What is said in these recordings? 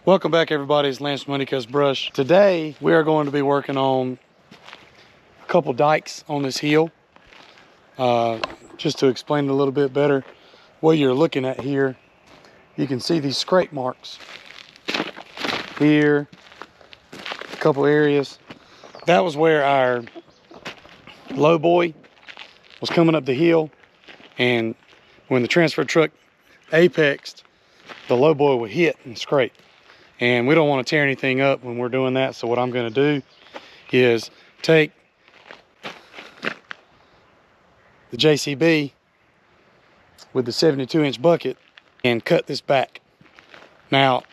Welcome back, everybody. It's Lance from Honeycutt's Brush. Today we are going to be working on a couple dikes on this hill. Just to explain it a little bit better, what you're looking at here, you can see these scrape marks here, a couple areas. That was where our low boy was coming up the hill, and when the transfer truck apexed, the low boy would hit and scrape. And we don't want to tear anything up when we're doing that. So what I'm going to do is take the JCB with the 72-inch bucket and cut this back. Now,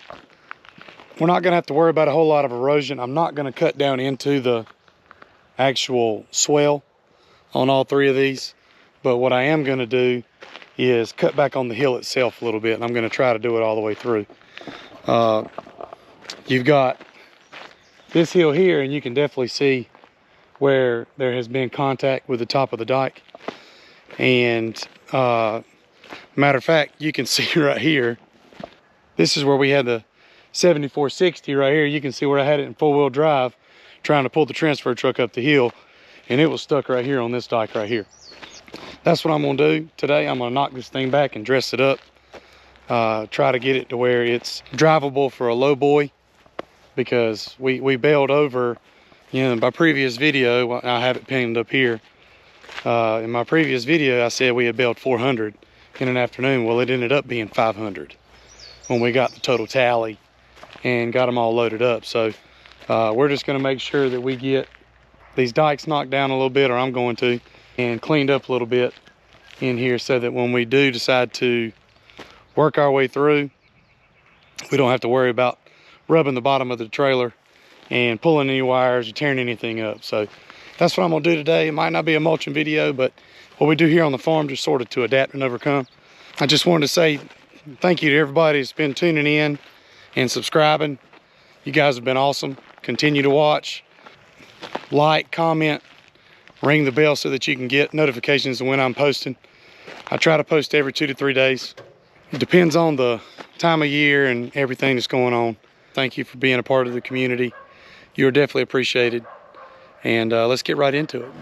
we're not going to have to worry about a whole lot of erosion. I'm not going to cut down into the actual swell on all three of these. But what I am going to do is cut back on the hill itself a little bit. And I'm going to try to do it all the way through. You've got this hill here, and you can definitely see where there has been contact with the top of the dike. And matter of fact, you can see right here, this is where we had the 7460 right here. You can see where I had it in four-wheel drive trying to pull the transfer truck up the hill, and it was stuck right here on this dike right here. That's what I'm going to do today. I'm going to knock this thing back and dress it up. Try to get it to where it's drivable for a low boy, because we bailed over, you know, in my previous video, I have it pinned up here. In my previous video, I said we had bailed 400 in an afternoon. Well, it ended up being 500 when we got the total tally and got them all loaded up. So we're just going to make sure that we get these dikes knocked down a little bit, or I'm going to, and cleaned up a little bit in here, so that when we do decide to work our way through, we don't have to worry about rubbing the bottom of the trailer and pulling any wires or tearing anything up. So that's what I'm gonna do today. It might not be a mulching video, but what we do here on the farm, just sort of to adapt and overcome. I just wanted to say thank you to everybody that's been tuning in and subscribing. You guys have been awesome. Continue to watch, like, comment, ring the bell so that you can get notifications of when I'm posting. I try to post every 2 to 3 days. It depends on the time of year and everything that's going on. Thank you for being a part of the community. You're definitely appreciated. And let's get right into it.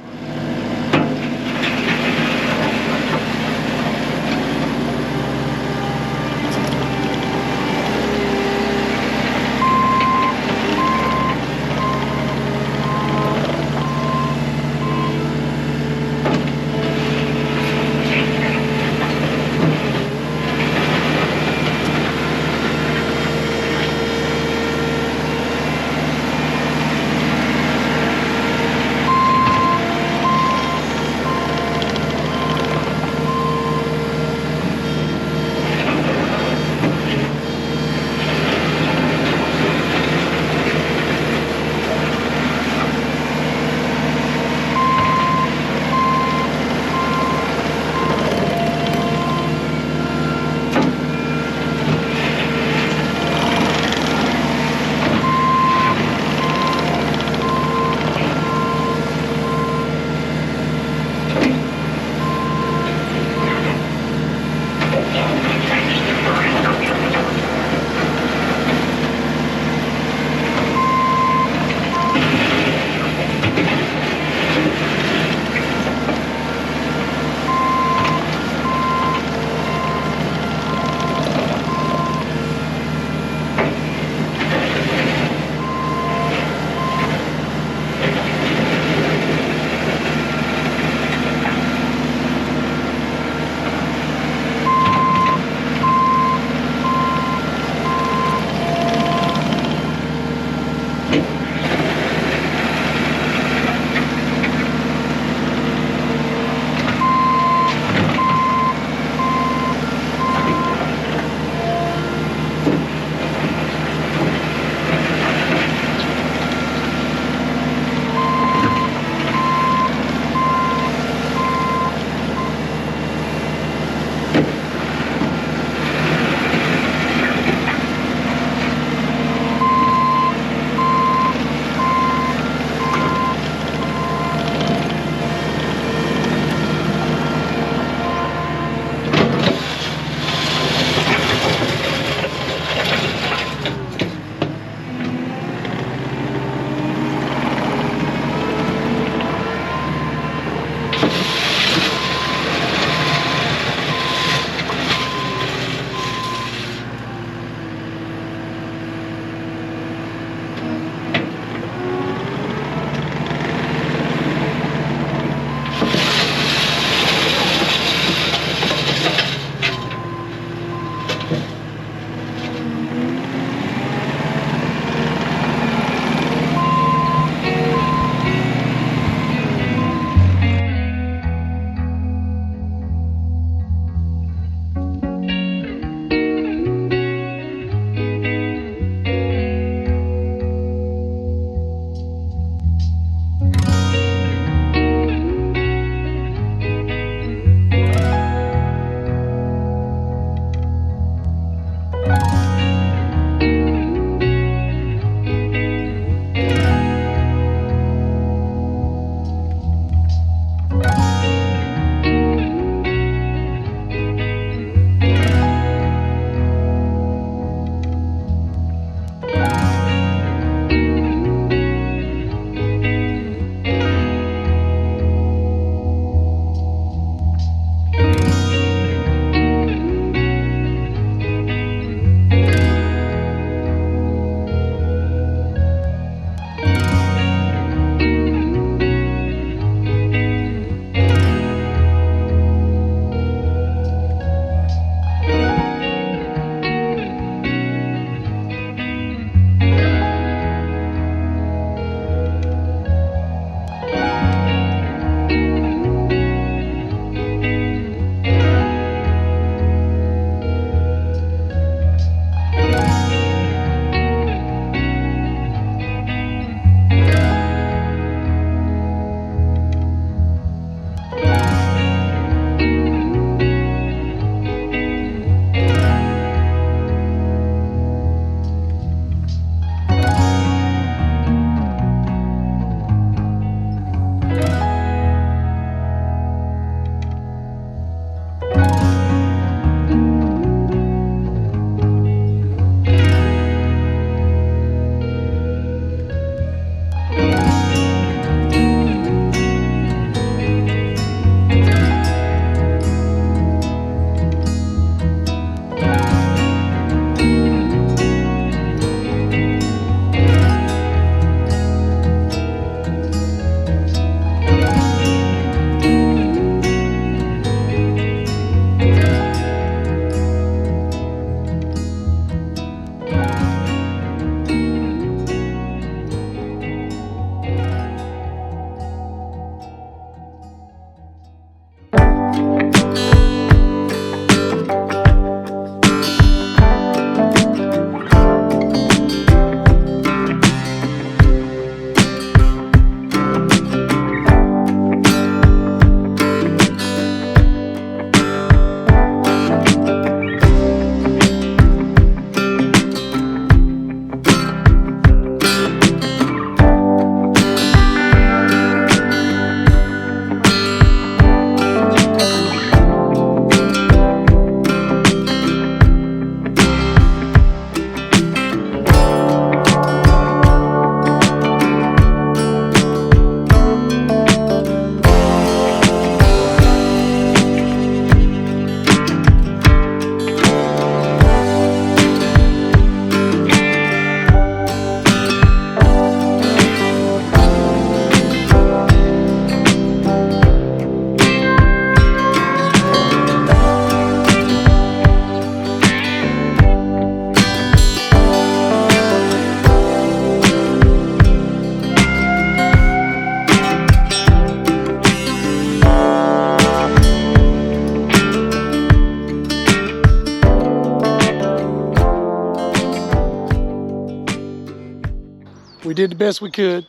did the best we could.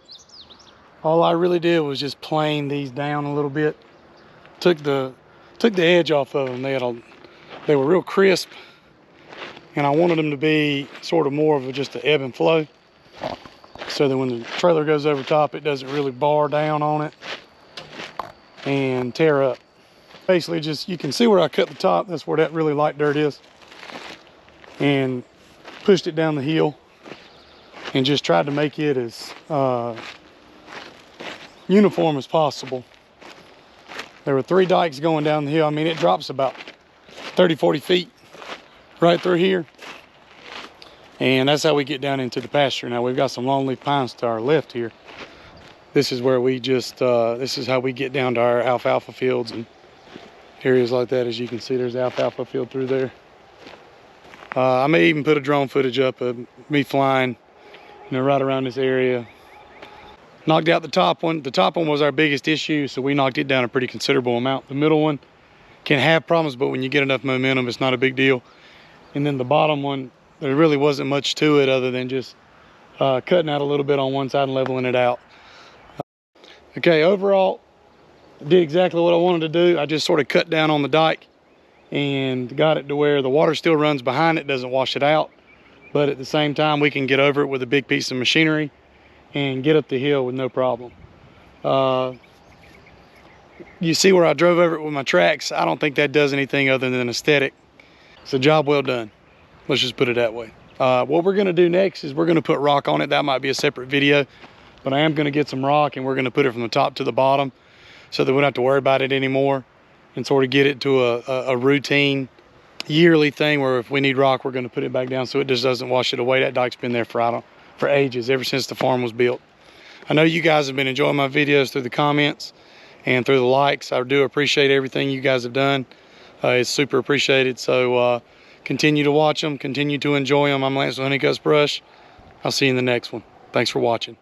All I really did was just plane these down a little bit. Took the edge off of them. They were real crisp, and I wanted them to be sort of more of just an ebb and flow, so that when the trailer goes over top, it doesn't really bar down on it and tear up. Basically, just, you can see where I cut the top. That's where that really light dirt is, and pushed it down the hill and just tried to make it as uniform as possible. There were 3 dikes going down the hill. I mean, it drops about 30-40 feet right through here, and that's how we get down into the pasture. Now we've got some longleaf pines to our left here. This is where we just this is how we get down to our alfalfa fields and areas like that. As you can see, there's alfalfa field through there. I may even put a drone footage up of me flying, right around this area. Knocked out the top one. The top one was our biggest issue, so we knocked it down a pretty considerable amount. The middle one can have problems, but when you get enough momentum, it's not a big deal. And then the bottom one, there really wasn't much to it other than just cutting out a little bit on one side and leveling it out. Okay, overall, I did exactly what I wanted to do. I just sort of cut down on the dike and got it to where the water still runs behind it, doesn't wash it out, but at the same time we can get over it with a big piece of machinery and get up the hill with no problem. You see where I drove over it with my tracks. I don't think that does anything other than aesthetic. It's a job well done. Let's just put it that way. What we're gonna do next is we're gonna put rock on it. That might be a separate video, but I am gonna get some rock and we're gonna put it from the top to the bottom so that we don't have to worry about it anymore, and sort of get it to a routine yearly thing where if we need rock, we're gonna put it back down so it just doesn't wash it away. That dike's been there for ages, ever since the farm was built. I know you guys have been enjoying my videos through the comments and through the likes. I do appreciate everything you guys have done. It's super appreciated. So continue to watch them, continue to enjoy them. I'm Lance with Honeycutt Brush. I'll see you in the next one. Thanks for watching.